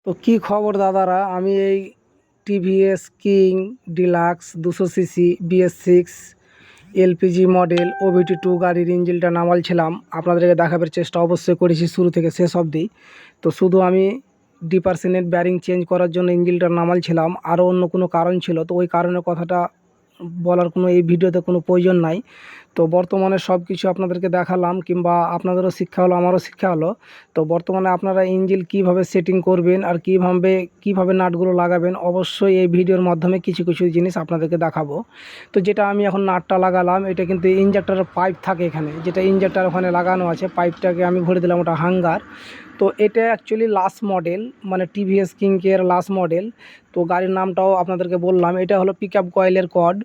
তো কি খবর দাদারা, আমি এই TVS king deluxe 200 CC BS6 LPG model OBD2 গাড়ির ইঞ্জিনটা নামালছিলাম। আপনাদেরকে দেখাবার চেষ্টা অবশ্যই করেছি শুরু থেকে শেষ অবধি। তো শুধু আমি ডিপারসেন্টের ব্যারিং চেঞ্জ করার জন্য ইঞ্জিনটা নামালছিলাম, আরও অন্য কোনো কারণ ছিল, তো ওই কারণের কথাটা বলার কোনো এই ভিডিওতে কোনো প্রয়োজন নাই। তো বর্তমানে সব কিছু আপনাদেরকে দেখালাম, কিংবা আপনাদেরও শিক্ষা হলো, আমারও শিক্ষা হলো। তো বর্তমানে আপনারা ইঞ্জিন কিভাবে সেটিং করবেন আর কিভাবে নাটগুলো লাগাবেন, অবশ্যই এই ভিডিওর মাধ্যমে কিছু কিছু জিনিস আপনাদেরকে দেখাবো। তো যেটা আমি এখন নাটটা লাগালাম, এটা কিন্তু ইঞ্জেক্টরের পাইপ থাকে এখানে, যেটা ইঞ্জেক্টর ওখানে লাগানো আছে, পাইপটাকে আমি ভরে দিলাম, ওটা হাঙ্গার। তো এটা অ্যাকচুয়ালি লাস্ট মডেল, মানে টিভিএস কিংকের লাস্ট মডেল। তো গাড়ির নামটাও আপনাদেরকে বললাম, এটা হলো পিক আপ কয়েলের কর্ড।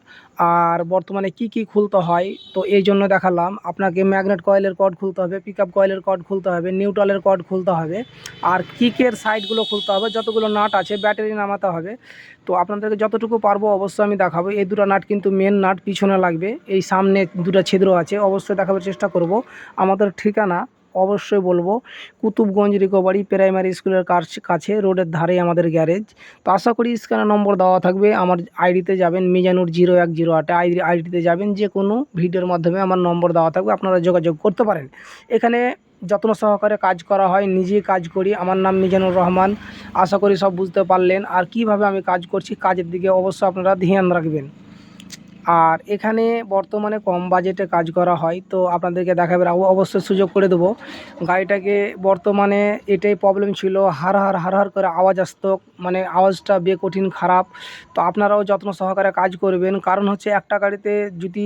আর বর্তমানে কি খুলতে হয়, তো এই জন্য দেখালাম আপনাকে। ম্যাগনেট কয়েলের কর্ড খুলতে হবে, পিক আপ কয়েলের কর্ড খুলতে হবে, নিউট্রালের কর্ড খুলতে হবে, আর কিকের সাইডগুলো খুলতে হবে, যতগুলো নাট আছে ব্যাটারি নামাতে হবে। তো আপনাদেরকে যতটুকু পারবো অবশ্যই আমি দেখাবো। এই দুটো নাট কিন্তু মেন নাট, পিছনে লাগবে, এই সামনে দুটো ছিদ্র আছে, অবশ্যই দেখাবার চেষ্টা করব। আমাদের ঠিকানা অবশ্যই বলবো, কুতুবগঞ্জ রিকভারি প্রাইমারি স্কুলের কাছে, রোডের ধারে আমাদের গ্যারেজ। তো আশা করি স্ক্যানের নম্বর দেওয়া থাকবে, আমার আইডিতে যাবেন মিজানুর 0108 আইডিতে যাবেন, যে কোনো ভিডিওর মাধ্যমে আমার নম্বর দেওয়া থাকবে, আপনারা যোগাযোগ করতে পারেন। এখানে যত্ন সহকারে কাজ করা হয়, নিজেই কাজ করি। আমার নাম মিজানুর রহমান। আশা করি সব বুঝতে পারলেন। আর কিভাবে আমি কাজ করছি, কাজের দিকে অবশ্যই আপনারা ধ্যান রাখবেন। আর এখানে বর্তমানে কম বাজেটে কাজ করা হয়, তো আপনাদেরকে দেখাবার অবশ্যই সুযোগ করে দেবো। গাড়িটাকে বর্তমানে এটাই প্রবলেম ছিল, হার করে আওয়াজ আসতো, মানে আওয়াজটা কঠিন খারাপ। তো আপনারাও যত্ন সহকারে কাজ করবেন, কারণ হচ্ছে একটা গাড়িতে যদি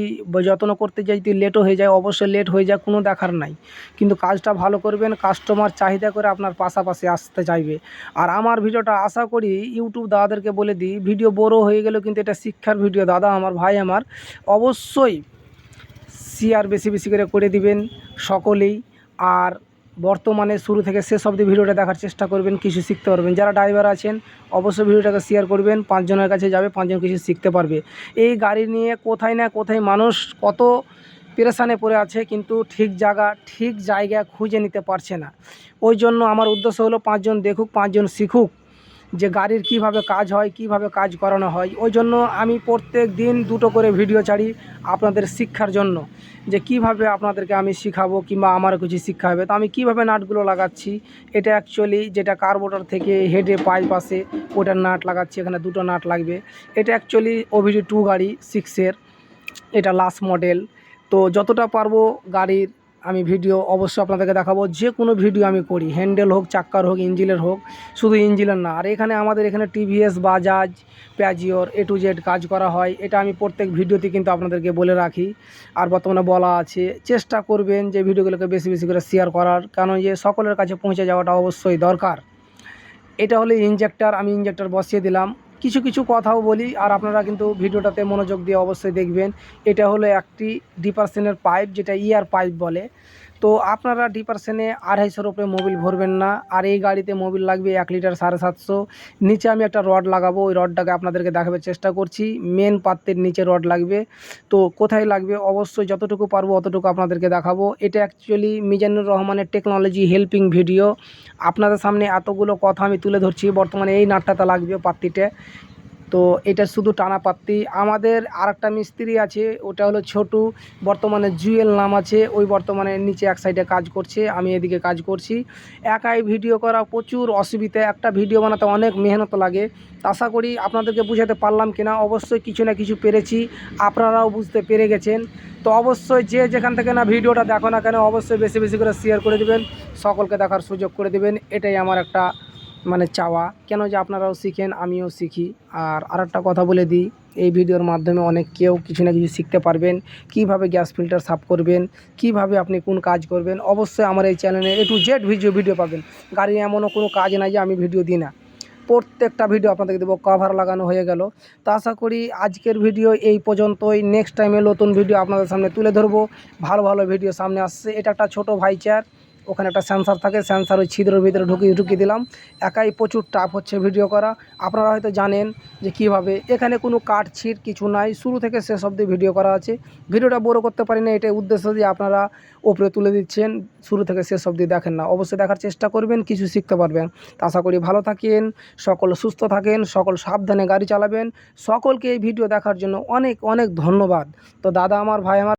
যত্ন করতে যাই, যদি লেটও হয়ে যায়, অবশ্যই লেট হয়ে যায়, কোনো দেখার নাই, কিন্তু কাজটা ভালো করবেন, কাস্টমার চাহিদা করে আপনার পাশাপাশি আসতে চাইবে। আর আমার ভিডিওটা আশা করি ইউটিউব দাদাদেরকে বলে দিই, ভিডিও বড় হয়ে গেলেও কিন্তু এটা শিক্ষার ভিডিও। দাদা আমার, ভাই আমার, অবশ্যই শেয়ার বেশি বেশি করে দিবেন সকলেই। আর বর্তমানে শুরু থেকে শেষ অবধি ভিডিওটা দেখার চেষ্টা করবেন, কিছু শিখতে পারবেন। যারা ড্রাইভার আছেন অবশ্যই ভিডিওটাকে শেয়ার করবেন, 5 জনের কাছে যাবে, 5 জন কিছু শিখতে পারবে। এই গাড়ি নিয়ে কোথায় না কোথায় মানুষ কত পেরেশানে পড়ে আছে, কিন্তু ঠিক জায়গা খুঁজে নিতে পারছে না। ওই জন্য আমার উদ্দেশ্য হলো 5 জন দেখুক, 5 জন শিখুক, যে গাড়ির কিভাবে কাজ হয়, কিভাবে কাজ করানো হয়। ওই জন্য আমি প্রত্যেক দিন দুটো করে ভিডিও ছাড়ি আপনাদের শিক্ষার জন্য, যে কিভাবে আপনাদেরকে আমি শিখাবো, কিংবা আমারও কিছু শিক্ষা হবে। তো আমি কিভাবে নাটগুলো লাগাচ্ছি, এটা অ্যাকচুয়ালি যেটা কার্বোরেটর থেকে হেডে পাইপ আসে, ওটার নাট লাগাচ্ছি, এখানে দুটো নাট লাগবে। এটা অ্যাকচুয়ালি OBD2 গাড়ি 6-এর, এটা লাস্ট মডেল। তো যতটা পারবো গাড়ির আমি ভিডিও অবশ্যই আপনাদেরকে দেখাবো। যে কোনো ভিডিও আমি করি, হ্যান্ডেল হোক, চাক্কার হোক, ইঞ্জিনের হোক, শুধু ইঞ্জিনের না। আর এখানে আমাদের এখানে টিভিএস, বাজাজ, প্যাজিওর A to Z কাজ করা হয়, এটা আমি প্রত্যেক ভিডিওতে কিন্তু আপনাদেরকে বলে রাখি, আর বর্তমানে বলা আছে। চেষ্টা করবেন যে ভিডিওগুলোকে বেশি বেশি করে শেয়ার করার, কারণ যে সকলের কাছে পৌঁছে যাওয়াটা অবশ্যই দরকার। এটা হলো ইঞ্জেক্টর, আমি ইঞ্জেক্টর বসিয়ে দিলাম। কিছু কথাও বলি, আর আপনারা কিন্তু ভিডিওটাতে মনোযোগ দিয়ে অবশ্যই দেখবেন। এটা হলো একটি ডিপারসেনের পাইপ, যেটা ইয়ার পাইপ বলে। তো আপনারা ডিপারসেনে 250-এর উপরে মোবিল ভরবেন না। আর এই গাড়িতে মোবিল লাগবে 1 লিটার 750। নিচে আমি একটা রড লাগাবো, ওই রডটাকে আপনাদেরকে দেখাবার চেষ্টা করছি। মেন পাত্রের নিচে রড লাগবে। তো কোথায় লাগবে অবশ্যই যতটুকু পারবো অতটুকু আপনাদেরকে দেখাবো। এটা অ্যাকচুয়ালি মিজানুর রহমানের টেকনোলজি হেল্পিং ভিডিও। আপনাদের সামনে এতগুলো কথা আমি তুলে ধরছি। বর্তমানে এই নাটটাতে লাগবে পাত্তিতে, তো এটা শুধু টানা পাত্তি। আমাদের আরেকটা মিস্ত্রি আছে, ওটা হলো ছোটু, বর্তমানে জুয়েল নাম আছে, ওই বর্তমানে নিচে এক সাইডে কাজ করছে, আমি এদিকে কাজ করছি। একাই ভিডিও করা প্রচুর অসুবিধা, একটা ভিডিও বানাতে অনেক মেহনত লাগে। আশা করি আপনাদেরকে বুঝাতে পারলাম কিনা, অবশ্যই কিছু না কিছু পেরেছি, আপনারাও বুঝতে পেরে গেছেন। তো অবশ্যই যে যেখান থেকে না ভিডিওটা দেখো না কেন, অবশ্যই বেশি বেশি করে শেয়ার করে দেবেন, সকলকে দেখার সুযোগ করে দেবেন। এটাই আমার একটা মানে চাওয়া, কেন যে আপনারাও শিখেন, আমিও শিখি। আর আরেকটা কথা বলে দিই, এই ভিডিওর মাধ্যমে অনেক কেউ কিছু না কিছু শিখতে পারবেন, কিভাবে গ্যাস ফিল্টার সাফ করবেন, কিভাবে আপনি কোন কাজ করবেন। অবশ্যই আমার এই চ্যানেলে A to Z ভিডিও পাবেন। গাড়ির এমনও কোনো কাজ নাই যে আমি ভিডিও দিই না, প্রত্যেকটা ভিডিও আপনাদেরকে দেবো। কভার লাগানো হয়ে গেল। তো আশা করি আজকের ভিডিও এই পর্যন্তই। নেক্সট টাইমে নতুন ভিডিও আপনাদের সামনে তুলে ধরবো, ভালো ভালো ভিডিও সামনে আসছে। এটা একটা ছোটো ভাইচার, ওখানে একটা সেন্সার থাকে, সেন্সার ওই ছিদ্রের ভিতরে ঢুকিয়ে দিলাম। একাই প্রচুর টাফ হচ্ছে ভিডিও করা। আপনারা হয়তো জানেন যে কীভাবে, এখানে কোনো কাটছিট কিছু নাই, শুরু থেকে শেষ অবধি ভিডিও করা আছে। ভিডিওটা বড় করতে পারি না, এটাই উদ্দেশ্য যে আপনারা ওপরে তুলে দিচ্ছেন, শুরু থেকে শেষ অবধি দেখেন না। অবশ্যই দেখার চেষ্টা করবেন, কিছু শিখতে পারবেন। তা আশা করি ভালো থাকেন, সকল সুস্থ থাকেন, সকল সাবধানে গাড়ি চালাবেন। সকলকে এই ভিডিও দেখার জন্য অনেক অনেক ধন্যবাদ। তো দাদা আমার, ভাই আমার,